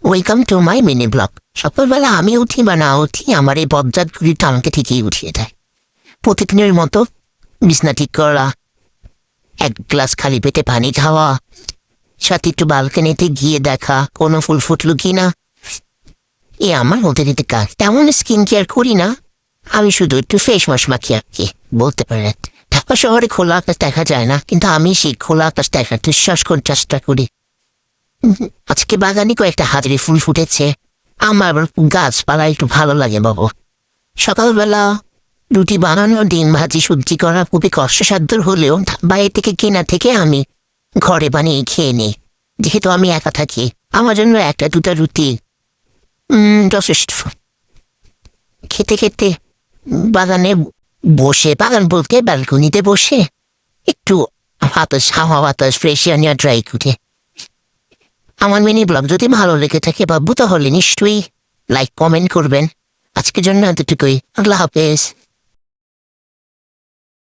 Welcome to my mini blog. সকালবেলা আমি উঠি বা না উঠি, আমার এই বজ্জাত ঘুড়িটা আমাকে ঠিকই উঠিয়ে দেয়। প্রতিদিনের মতো বিছনা ঠিক করা, এক গ্লাস খালি পেটে পানি খাওয়া, সাথে একটু বালকানিতে গিয়ে দেখা কোনো ফুল ফুটলো কিনা, এ আমার অতিরিক্ত কাজ। তেমন স্কিন কেয়ার করি না, আমি শুধু একটু ফেস ওয়াশ মাখি আর কি বলতে পারেন। ঢাকা শহরে খোলা আকাশ দেখা যায় না, কিন্তু আমি সেই খোলা আকাশ দেখার দুঃশ্বাস করে চেষ্টা করি। আজকে বাগানে কয়েকটা হাজারি ফুল ফুটেছে। আমার গাছপালা একটু ভালো লাগে বাবু। সকালবেলা রুটি বানানো, ডিম ভাজি, সবজি করা খুবই কষ্টসাধ্য হলেও বাইরে থেকে কেনা থেকে আমি ঘরে বানিয়ে খেয়ে নিই। যেহেতু আমি একা থাকি, আমার জন্য একটা দুটা রুটি যথেষ্ট। খেতে খেতে বাগানে বসে, বাগান বলতে ব্যালকনিতে বসে একটু হাওয়া বাতাস ফ্রেশ এয়ার নেওয়া ট্রাই করে। আমার মিনি ব্লগ যদি ভালো লেগে থাকে বাবু, তাহলে নিশ্চয়ই লাইক কমেন্ট করবেন। আজকের জন্য এতটুকুই। আল্লাহ হাফেজ।